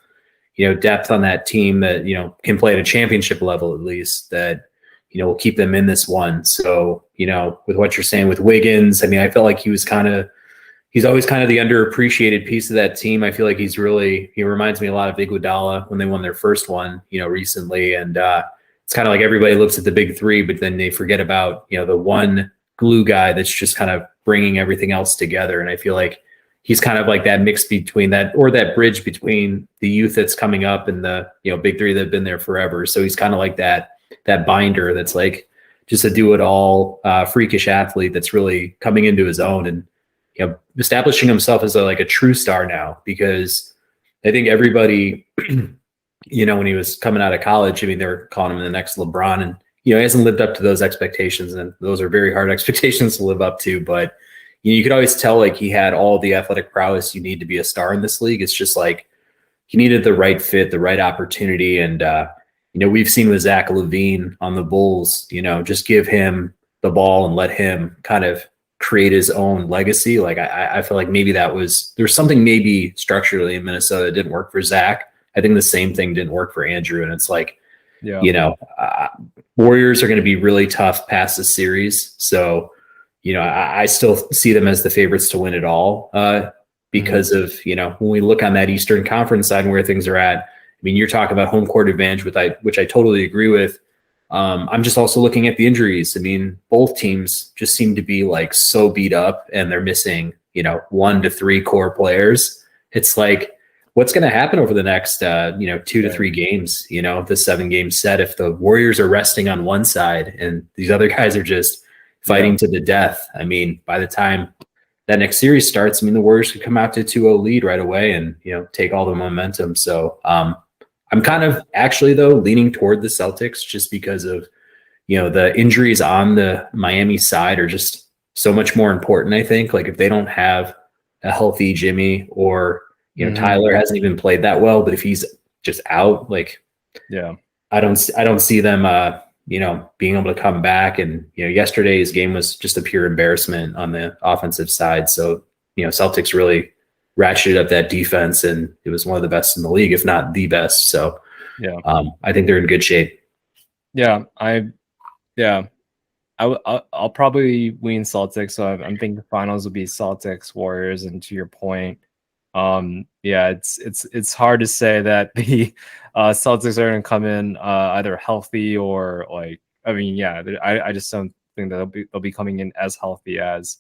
Speaker 2: depth on that team that can play at a championship level at least that will keep them in this one. So with what you're saying with Wiggins, I felt like he's always kind of the underappreciated piece of that team. I feel like he reminds me a lot of Iguodala when they won their first one recently, and it's kind of like everybody looks at the big 3, but then they forget about the one glue guy that's just kind of bringing everything else together. And I feel like he's kind of like that mix between that, or that bridge between the youth that's coming up and the big 3 that have been there forever. So he's kind of like that binder that's like just a do-it-all freakish athlete that's really coming into his own and establishing himself as a true star now, because I think everybody when he was coming out of college, they're calling him the next LeBron, and he hasn't lived up to those expectations, and those are very hard expectations to live up to. But you could always tell like he had all the athletic prowess you need to be a star in this league. It's just like he needed the right fit, the right opportunity, and we've seen with Zach Lavine on the Bulls, just give him the ball and let him kind of create his own legacy. Like I feel like maybe there's something maybe structurally in Minnesota that didn't work for Zach. I think the same thing didn't work for Andrew, and it's like, Warriors are going to be really tough past the series. So, I still see them as the favorites to win it all because of, when we look on that Eastern Conference side and where things are at, you're talking about home court advantage, which I totally agree with. I'm just also looking at the injuries. Both teams just seem to be like so beat up, and they're missing, 1 to 3 core players. It's like, what's going to happen over the next, 2 to 3 games, the 7-game set, if the Warriors are resting on one side and these other guys are just fighting to the death? By the time that next series starts, the Warriors could come out to 2-0 lead right away and, take all the momentum. So I'm kind of actually, though, leaning toward the Celtics just because of, the injuries on the Miami side are just so much more important. I think like if they don't have a healthy Jimmy or, Tyler hasn't even played that well, but if he's just out, like, I don't see them, being able to come back. And, yesterday's game was just a pure embarrassment on the offensive side. So, Celtics really ratcheted up that defense, and it was one of the best in the league, if not the best. So, I think they're in good shape.
Speaker 1: Yeah, I'll probably lean Celtics. So I'm thinking the finals will be Celtics Warriors. And to your point, it's hard to say that the Celtics are going to come in either healthy or like, I just don't think that they'll be coming in as healthy as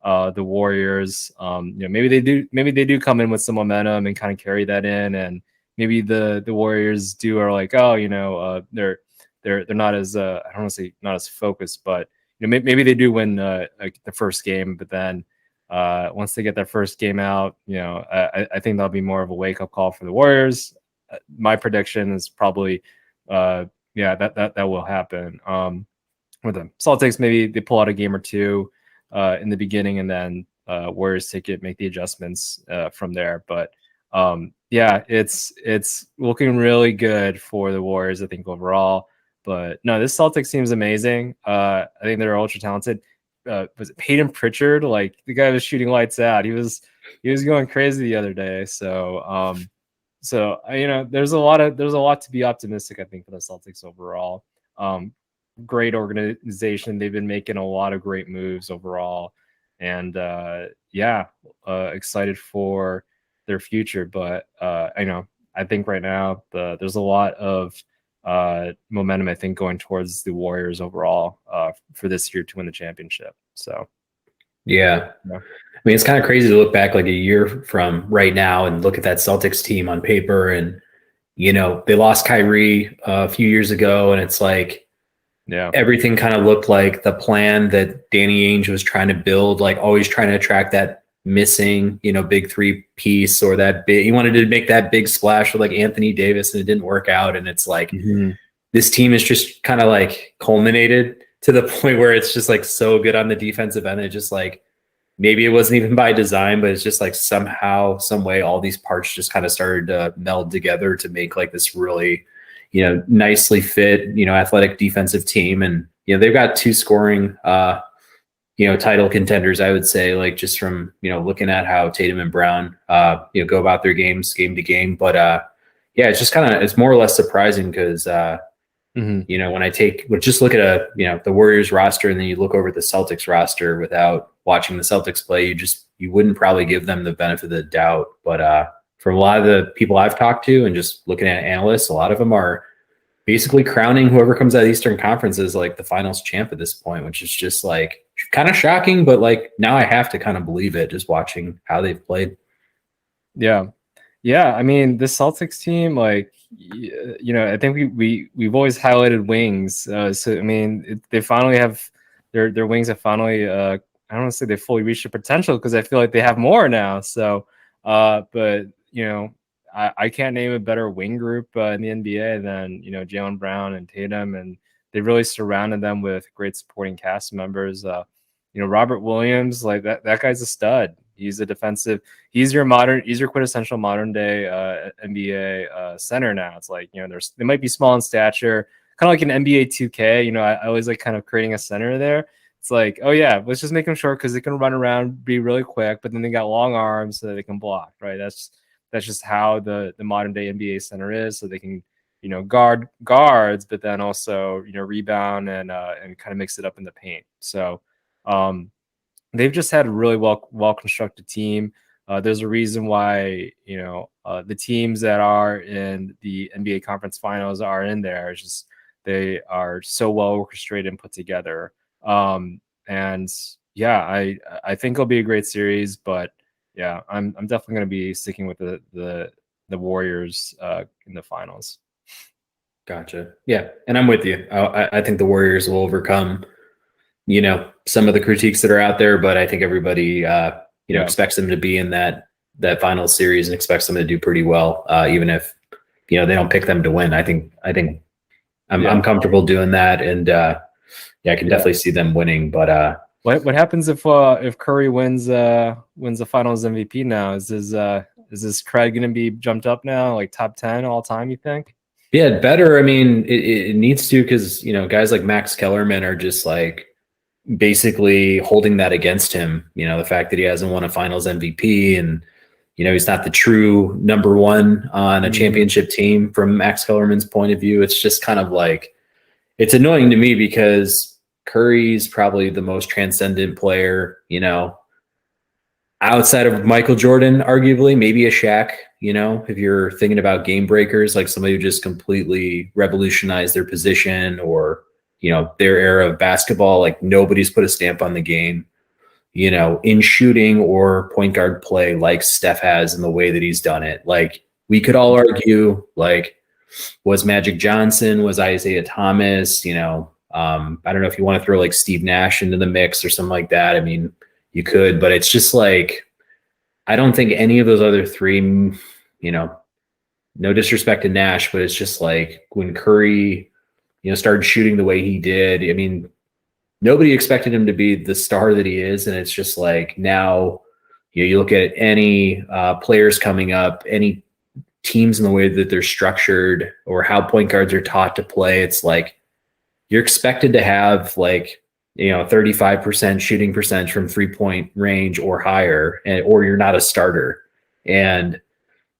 Speaker 1: the Warriors. Maybe they do come in with some momentum and kind of carry that in, and maybe the Warriors are like, they're not as I don't want to say not as focused, but maybe they do win like the first game, but then once they get their first game out, I think that'll be more of a wake up call for the Warriors. My prediction is probably that will happen. With the Celtics, maybe they pull out a game or two in the beginning, and then Warriors make the adjustments from there. But it's looking really good for the Warriors, I think, overall. But no, this Celtics team is amazing. I think they're ultra talented. Was it Peyton Pritchard? Like the guy was shooting lights out. He was going crazy the other day. So there's a lot to be optimistic, I think, for the Celtics overall. Great organization. They've been making a lot of great moves overall, and excited for their future. But I think right now there's a lot of momentum, I think, going towards the Warriors overall for this year to win the championship. So
Speaker 2: yeah. I mean, it's kind of crazy to look back like a year from right now and look at that Celtics team on paper, and they lost Kyrie a few years ago, and it's like everything kind of looked like the plan that Danny Ainge was trying to build, like always trying to attract that missing big three piece, or that big, he wanted to make that big splash with like Anthony Davis, and it didn't work out. And it's like this team is just kind of like culminated to the point where it's just like so good on the defensive end. It just like, maybe it wasn't even by design, but it's just like somehow, some way, all these parts just kind of started to meld together to make like this really, nicely fit, athletic defensive team. And, they've got two scoring, title contenders, I would say, like just from, looking at how Tatum and Brown, go about their games game to game. But it's just it's more or less surprising because, when I just look at the Warriors roster, and then you look over at the Celtics roster without watching the Celtics play, you wouldn't probably give them the benefit of the doubt. But from a lot of the people I've talked to and just looking at analysts, a lot of them are basically crowning whoever comes out of the Eastern Conference as like the finals champ at this point, which is just like kind of shocking, but like now I have to kind of believe it just watching how they've played.
Speaker 1: Yeah. I mean, the Celtics team, like, I think we've always highlighted wings. So I mean, they finally have their wings have finally. I don't want to say they fully reached their potential, because I feel like they have more now. So, but I can't name a better wing group in the NBA than Jaylen Brown and Tatum, and they really surrounded them with great supporting cast members. Robert Williams, like that guy's a stud. He's he's your quintessential modern day NBA center now. It's like, they might be small in stature, kind of like an NBA 2K. I always like kind of creating a center there. It's like, oh yeah, let's just make them short because they can run around, be really quick, but then they got long arms so that they can block, right? That's just how the modern day NBA center is. So they can, guard guards, but then also, rebound and kind of mix it up in the paint. So they've just had a really well constructed team. There's a reason why the teams that are in the NBA conference finals are in there. It's just they are so well orchestrated and put together. And I think it'll be a great series. But yeah, I'm definitely going to be sticking with the Warriors in the finals.
Speaker 2: Gotcha. Yeah, and I'm with you. I think the Warriors will overcome some of the critiques that are out there, but I think everybody expects them to be in that final series and expects them to do pretty well, even if they don't pick them to win. I think I'm comfortable doing that, and yeah, I can definitely see them winning. But
Speaker 1: what happens if Curry wins the Finals MVP now? Is this cred going to be jumped up now, like top 10 all time? You think?
Speaker 2: yeah, better. I mean, it needs to, because guys like Max Kellerman are just like basically holding that against him. The fact that he hasn't won a Finals MVP, and he's not the true number one on a championship team from Max Kellerman's point of view. It's just kind of like, it's annoying to me because Curry's probably the most transcendent player, outside of Michael Jordan, arguably, maybe a Shaq, if you're thinking about game breakers, like somebody who just completely revolutionized their position or, their era of basketball. Like nobody's put a stamp on the game, in shooting or point guard play like Steph has in the way that he's done it. Like we could all argue, like, was Magic Johnson, was Isaiah Thomas, I don't know if you want to throw like Steve Nash into the mix or something like that. I mean, you could, but it's just like, I don't think any of those other three, no disrespect to Nash, but it's just like when Curry, started shooting the way he did. I mean, nobody expected him to be the star that he is. And it's just like now, you look at any players coming up, any teams in the way that they're structured or how point guards are taught to play. It's like you're expected to have like, 35% shooting percentage from 3-point range or higher, or you're not a starter. And,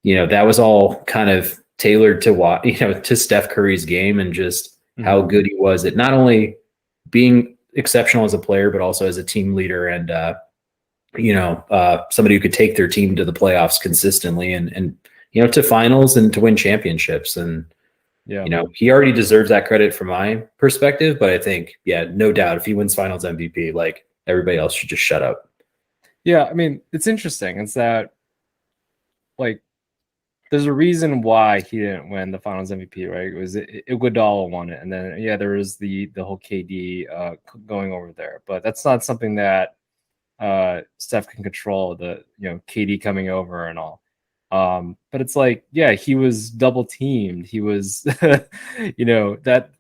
Speaker 2: that was all kind of tailored to what, to Steph Curry's game and just how good he was at not only being exceptional as a player, but also as a team leader and, somebody who could take their team to the playoffs consistently and to finals and to win championships. And, he already deserves that credit from my perspective, but I think, no doubt if he wins finals MVP, like everybody else should just shut up.
Speaker 1: Yeah. I mean, it's interesting. It's that like, there's a reason why he didn't win the finals MVP, right? It was Iguodala won it. And then, there was the whole KD going over there, but that's not something that Steph can control, the, KD coming over and all. But it's like, he was double teamed. He was, that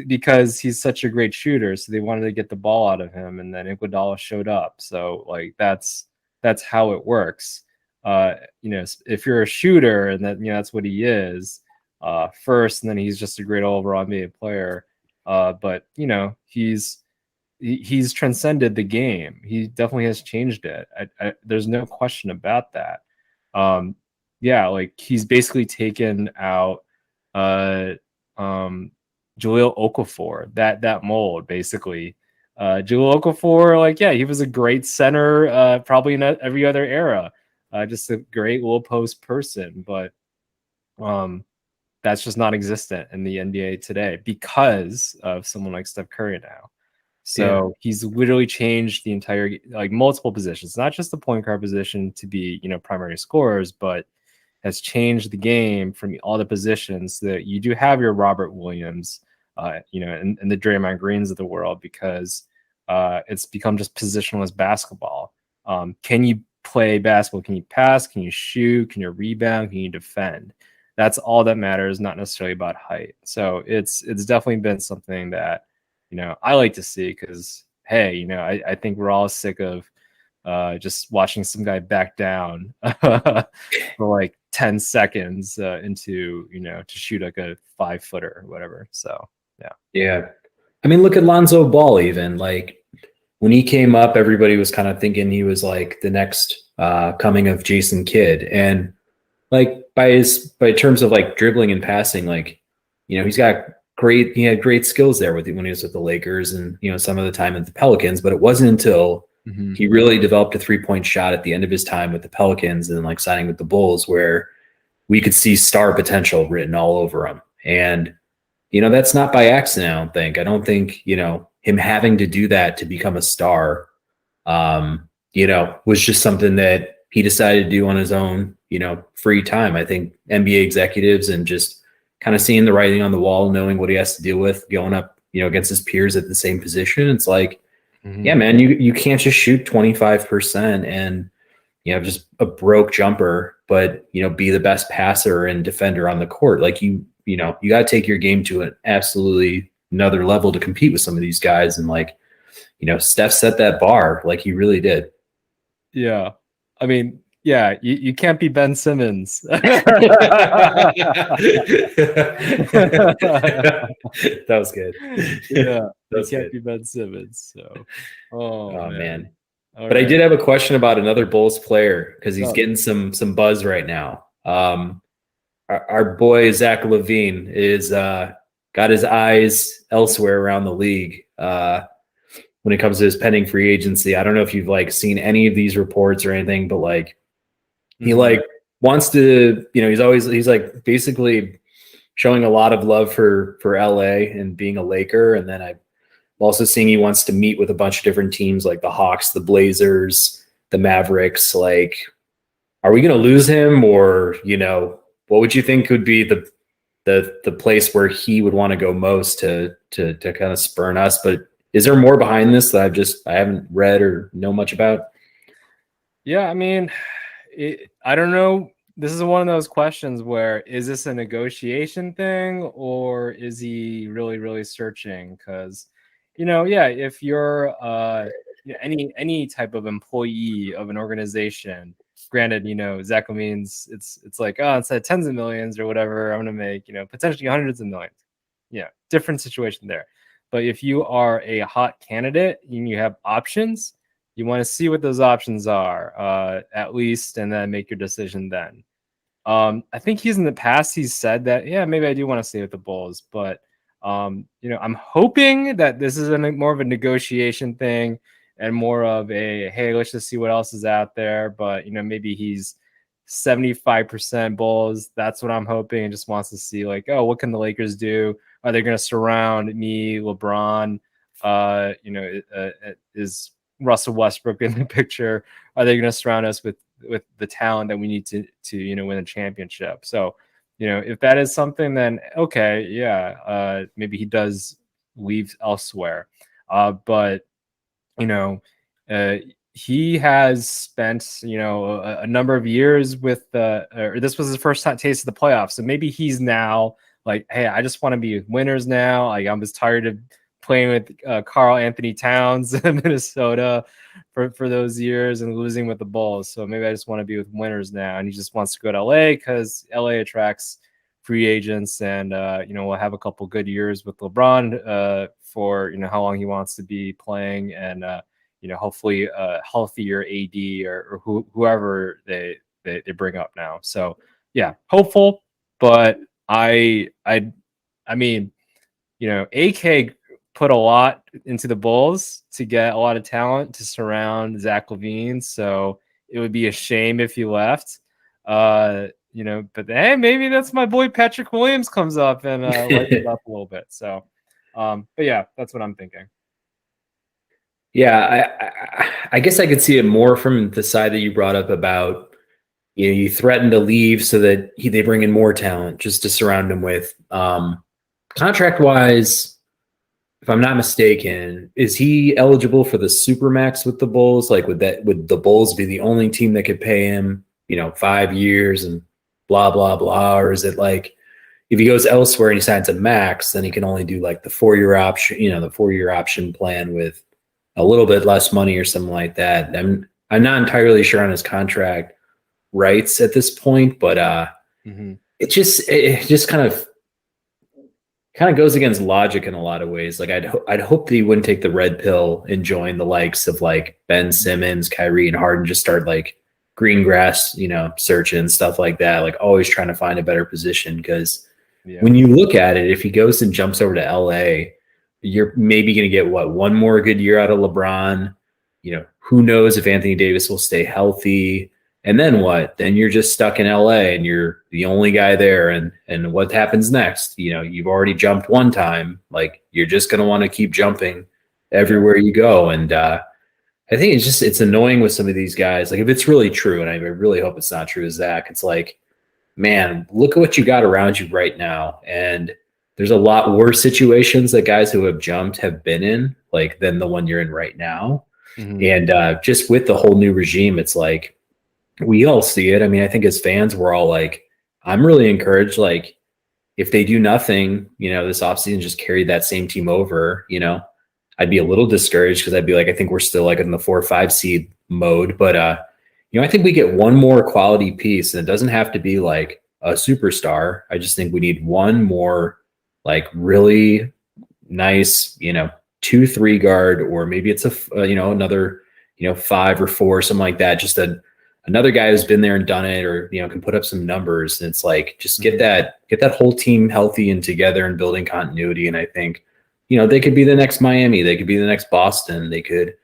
Speaker 1: because he's such a great shooter. So they wanted to get the ball out of him. And then Iguodala showed up. So like, that's how it works. If you're a shooter and that, that's what he is, first, and then he's just a great overall NBA player. But he's transcended the game. He definitely has changed it. There's no question about that. Like he's basically taken out Jahlil Okafor, that mold basically. Jahlil Okafor, like, he was a great center, probably in every other era. Just a great little post person, but that's just not existent in the NBA today because of someone like Steph Curry now. So he's literally changed the entire, like multiple positions, not just the point guard position to be, primary scorers, but has changed the game from all the positions that you do have your Robert Williams, and the Draymond Greens of the world, because it's become just positionless basketball. Can you play basketball? Can you pass? Can you shoot? Can you rebound? Can you defend? That's all that matters, not necessarily about height. So it's definitely been something that, I like to see because, hey, I think we're all sick of just watching some guy back down for like 10 seconds into, to shoot like a 5-footer or whatever. So,
Speaker 2: yeah. I mean, look at Lonzo Ball even. Like, when he came up, everybody was kind of thinking he was like the next coming of Jason Kidd. And like by terms of like dribbling and passing, like, he had great skills there when he was with the Lakers and, some of the time at the Pelicans, but it wasn't until he really developed a 3-point shot at the end of his time with the Pelicans and like signing with the Bulls where we could see star potential written all over him. And, that's not by accident. I don't think, him having to do that to become a star, was just something that he decided to do on his own, free time. I think NBA executives and just kind of seeing the writing on the wall, knowing what he has to deal with going up, against his peers at the same position. It's like, yeah, man, you can't just shoot 25% and, just a broke jumper, but, be the best passer and defender on the court. Like you got to take your game to an absolutely another level to compete with some of these guys. And like, Steph set that bar, like he really did.
Speaker 1: Yeah. I mean, yeah, you can't be Ben Simmons.
Speaker 2: That was good.
Speaker 1: Yeah, you can't be Ben Simmons. So, oh man.
Speaker 2: But I did have a question about another Bulls player because he's getting some buzz right now. Our boy Zach Lavine is got his eyes elsewhere around the league when it comes to his pending free agency. I don't know if you've like seen any of these reports or anything, but like he like wants to, he's like basically showing a lot of love for LA and being a Laker. And then I'm also seeing he wants to meet with a bunch of different teams like the Hawks, the Blazers, the Mavericks. Like, are we going to lose him, or, what would you think would be the place where he would want to go most to kind of spurn us? But is there more behind this that I haven't read or know much about?
Speaker 1: Yeah, I mean, I don't know. This is one of those questions where, is this a negotiation thing, or is he really, really searching? Because, if you're any type of employee of an organization, granted, Zach means it's like, oh, instead of tens of millions or whatever, I'm going to make, potentially hundreds of millions. Yeah, different situation there. But if you are a hot candidate and you have options, you want to see what those options are, at least, and then make your decision then. I think in the past, he's said that, yeah, maybe I do want to stay with the Bulls, but, I'm hoping that this is more of a negotiation thing and more of a, hey, let's just see what else is out there. But, maybe he's 75% Bulls. That's what I'm hoping, and just wants to see like, oh, what can the Lakers do? Are they going to surround me, LeBron? Is Russell Westbrook in the picture? Are they going to surround us with the talent that we need to win a championship? So, if that is something, then okay, yeah, maybe he does leave elsewhere. But he has spent a number of years with or this was his first taste of the playoffs. So maybe he's now like, hey, I just want to be winners now. Like, I'm just tired of playing with Karl Anthony Towns in Minnesota for those years and losing with the Bulls. So maybe I just want to be with winners now. And he just wants to go to LA because LA attracts free agents, and we'll have a couple good years with LeBron for how long he wants to be playing, and hopefully a healthier AD or whoever they bring up now. So yeah, hopeful, but I mean, AK put a lot into the Bulls to get a lot of talent to surround Zach Lavine. So it would be a shame if he left. But hey, maybe that's my boy Patrick Williams comes up and lights it up a little bit. So, but yeah, that's what I'm thinking.
Speaker 2: Yeah, I guess I could see it more from the side that you brought up about, you threaten to leave so that they bring in more talent just to surround him with. Contract wise, if I'm not mistaken, is he eligible for the Supermax with the Bulls? Like, would the Bulls be the only team that could pay him, 5 years and blah, blah, blah? Or is it like, if he goes elsewhere and he signs a max, then he can only do like the 4-year option, the 4-year option plan with a little bit less money or something like that. I'm not entirely sure on his contract rights at this point, but it just kind of goes against logic in a lot of ways. Like, I'd hope that he wouldn't take the red pill and join the likes of like Ben Simmons, Kyrie, and Harden, just start like green grass, searching, stuff like that, like always trying to find a better position. Because when you look at it, if he goes and jumps over to LA, you're maybe going to get one more good year out of LeBron. Who knows if Anthony Davis will stay healthy. And then what? Then you're just stuck in LA and you're the only guy there. And what happens next? You've already jumped one time. Like, you're just going to want to keep jumping everywhere you go. And I think it's annoying with some of these guys. Like, if it's really true, and I really hope it's not true, Zach, it's like, man, look at what you got around you right now. And there's a lot worse situations that guys who have jumped have been in, like, than the one you're in right now. Mm-hmm. And just with the whole new regime, it's like, we all see it. I mean, I think as fans, we're all like, I'm really encouraged. Like, if they do nothing, this offseason, just carried that same team over, I'd be a little discouraged because I'd be like, I think we're still like in the 4 or 5 seed mode. But, I think we get one more quality piece, and it doesn't have to be like a superstar. I just think we need one more like really nice, 2-3 guard, or maybe it's another, 5 or 4, something like that. Just another guy who's been there and done it, or, can put up some numbers. And it's like, just get that whole team healthy and together and building continuity. And I think, they could be the next Miami. They could be the next Boston. They could,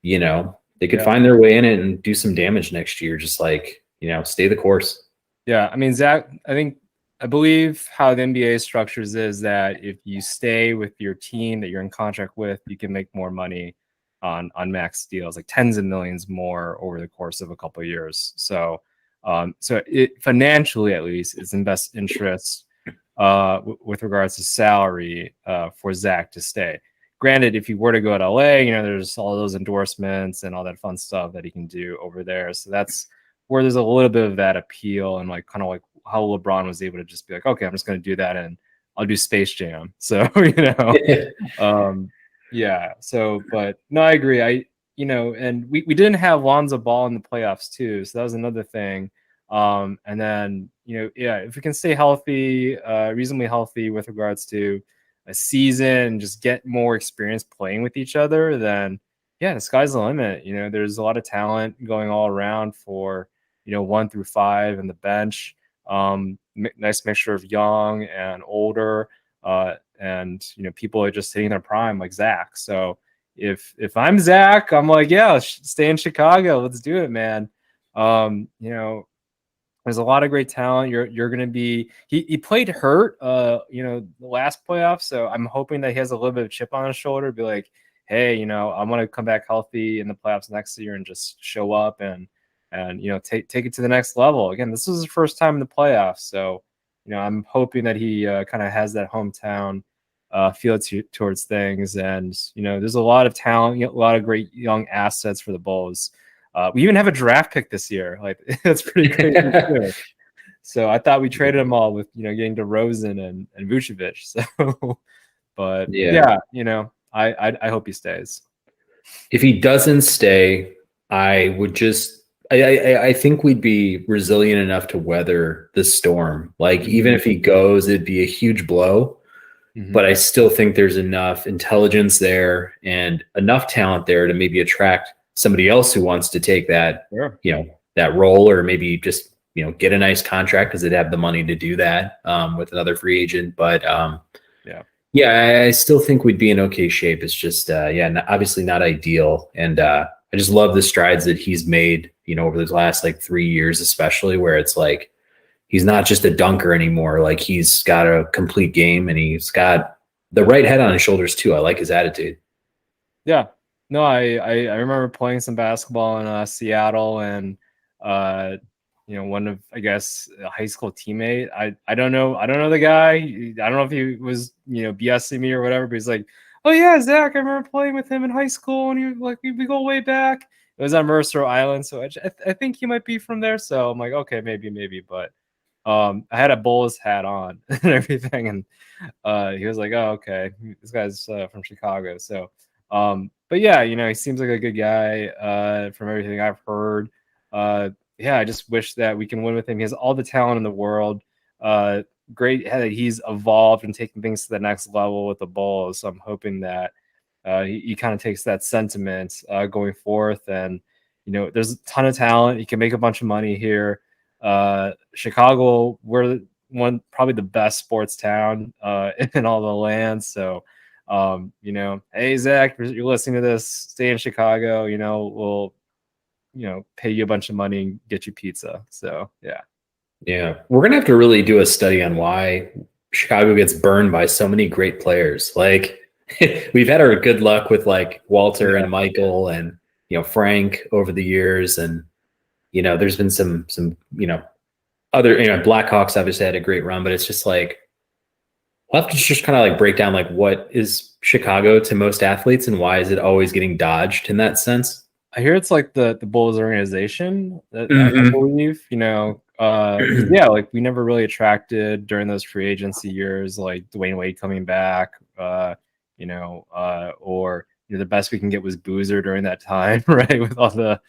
Speaker 2: find their way in it and do some damage next year. Just like, stay the course.
Speaker 1: Yeah. I mean, Zach, I believe how the NBA structures is that if you stay with your team that you're in contract with, you can make more money on max deals, like tens of millions more over the course of a couple of years. So, it financially, at least, is in best interest with regards to salary for Zach to stay. Granted, if he were to go to LA, there's all those endorsements and all that fun stuff that he can do over there. So that's where there's a little bit of that appeal, and like kind of like how LeBron was able to just be like, okay, I'm just going to do that and I'll do Space Jam. So, yeah. So, but no, I agree. And we didn't have Lonzo Ball in the playoffs too. So that was another thing. And then, if we can stay healthy, reasonably healthy with regards to a season, just get more experience playing with each other, then yeah, the sky's the limit. There's a lot of talent going all around for, 1 through 5 and the bench. Nice mixture of young and older, and people are just hitting their prime like Zach. So if I'm Zach, I'm like, yeah, stay in Chicago. Let's do it, man. There's a lot of great talent. You're going to be. He played hurt, the last playoff. So I'm hoping that he has a little bit of chip on his shoulder. Be like, hey, I want to come back healthy in the playoffs next year and just show up and take it to the next level. Again, this was his first time in the playoffs, so I'm hoping that he kind of has that hometown feel towards things. And there's a lot of talent, a lot of great young assets for the Bulls. We even have a draft pick this year. Like, that's pretty crazy too. So I thought we traded them all with getting DeRozan and Vucevic. So, but yeah, I hope he stays.
Speaker 2: If he doesn't stay, I would just. I think we'd be resilient enough to weather the storm. Like, even if he goes, it'd be a huge blow. Mm-hmm. But I still think there's enough intelligence there and enough talent there to maybe attract somebody else who wants to take that, that role, or maybe just, get a nice contract because they'd have the money to do that with another free agent. But I still think we'd be in okay shape. It's just, obviously not ideal. And I just love the strides that he's made, over those last like 3 years, especially, where it's like, he's not just a dunker anymore. Like, he's got a complete game and he's got the right head on his shoulders too. I like his attitude.
Speaker 1: Yeah, no, I remember playing some basketball in Seattle, and one of, I guess, a high school teammate. I don't know the guy. I don't know if he was BSing me or whatever, but he's like, oh yeah, Zach, I remember playing with him in high school, and he was like, we go way back. It was on Mercer Island, so I think he might be from there. So I'm like, okay, maybe, but I had a Bulls hat on and everything, and he was like, oh, okay, this guy's from Chicago. So, but yeah, he seems like a good guy from everything I've heard. I just wish that we can win with him. He has all the talent in the world. Great that he's evolved and taking things to the next level with the Bulls. So I'm hoping that he kind of takes that sentiment going forth. And, there's a ton of talent. He can make a bunch of money here. Chicago, we're probably the best sports town in all the land. So, hey, Zach, you're listening to this, stay in Chicago, we'll, pay you a bunch of money and get you pizza. So, yeah.
Speaker 2: Yeah. We're going to have to really do a study on why Chicago gets burned by so many great players. Like, we've had our good luck with like Walter and Michael and, Frank over the years. And, there's been some, other, Blackhawks obviously had a great run, but it's just like, we'll have to just kind of like break down like what is Chicago to most athletes and why is it always getting dodged in that sense?
Speaker 1: I hear it's like the Bulls organization that I believe, Yeah, like we never really attracted during those free agency years, like Dwayne Wade coming back, or the best we can get was Boozer during that time, right? With all the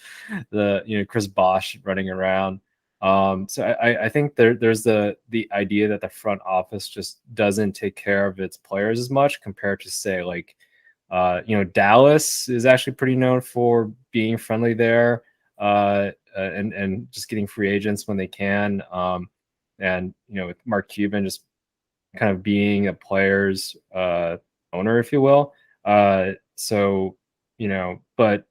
Speaker 1: Chris Bosh running around. So I think there's the idea that the front office just doesn't take care of its players as much compared to say like Dallas is actually pretty known for being friendly there, and just getting free agents when they can. And with Mark Cuban just kind of being a player's owner, if you will. So but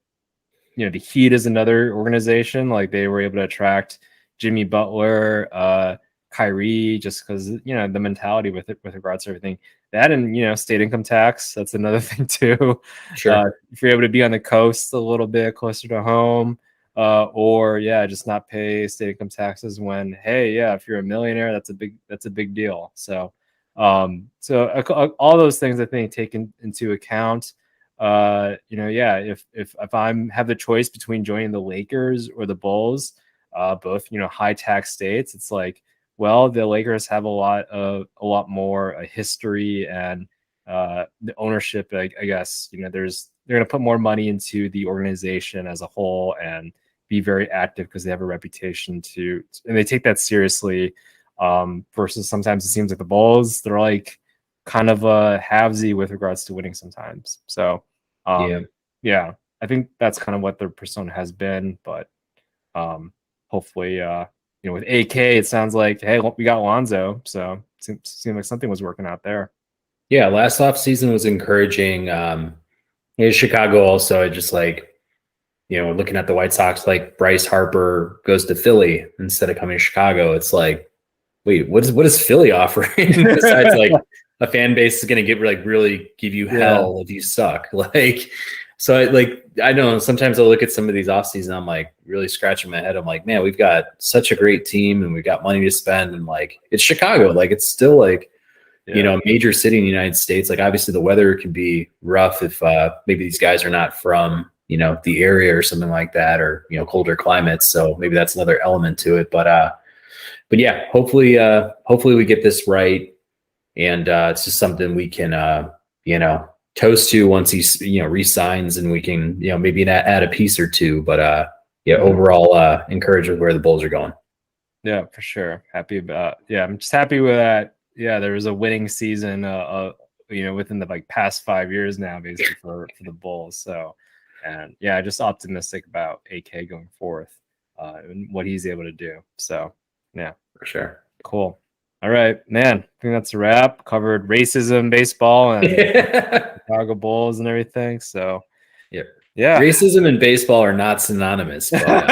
Speaker 1: the Heat is another organization. Like they were able to attract Jimmy Butler, Kyrie, just because the mentality with regards to everything. That and state income tax. That's another thing too.
Speaker 2: Sure.
Speaker 1: If you're able to be on the coast a little bit closer to home, or just not pay state income taxes when if you're a millionaire, that's a big deal. So all those things I think taken into account. If I'm have the choice between joining the Lakers or the Bulls, both high tax states, it's like, well, the Lakers have a lot more history and the ownership. I guess they're going to put more money into the organization as a whole and be very active because they have a reputation and they take that seriously. Versus sometimes it seems like the Bulls, they're like kind of a halvesy with regards to winning sometimes. So I think that's kind of what their persona has been. But hopefully, with AK, it sounds like, hey, we got Lonzo, so it seemed like something was working out there.
Speaker 2: Yeah, last off season was encouraging. Chicago also, I just like, looking at the White Sox, like Bryce Harper goes to Philly instead of coming to Chicago. It's like, wait, what is Philly offering besides like a fan base is going to get really give you hell if you suck? Like, so I know sometimes I'll look at some of these offseason, I'm like really scratching my head. I'm like, man, we've got such a great team and we've got money to spend. And like, it's Chicago. Like, it's still like, a major city in the United States. Like, obviously the weather can be rough if maybe these guys are not from, the area or something like that, or, colder climates. So maybe that's another element to it. But yeah, hopefully we get this right. And it's just something we can, toast to once he, re-signs, and we can, maybe add a piece or two. But overall, encouraged with where the Bulls are going.
Speaker 1: Yeah, for sure. I'm just happy with that. Yeah, there was a winning season, within the past 5 years now, basically for the Bulls. So, and just optimistic about AK going forth, and what he's able to do. So, yeah,
Speaker 2: for sure.
Speaker 1: Cool. All right, man. I think that's a wrap. Covered racism, baseball, and Chicago Bulls and everything. So,
Speaker 2: yeah.
Speaker 1: Racism
Speaker 2: and baseball are not synonymous. But,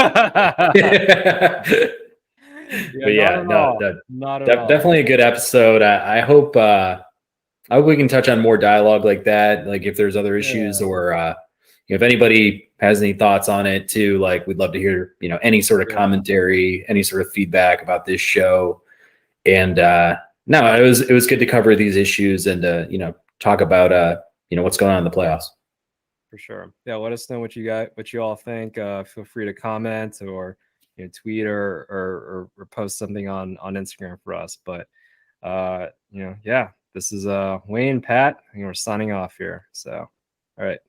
Speaker 2: definitely a good episode. I hope we can touch on more dialogue like that. Like if there's other issues or if anybody has any thoughts on it too, like we'd love to hear, any sort of commentary, any sort of feedback about this show. And no, it was good to cover these issues and talk about what's going on in the playoffs.
Speaker 1: For sure. Yeah, let us know what you all think. Feel free to comment or tweet or post something on Instagram for us. But this is Wayne, Pat, and we're signing off here. So all right.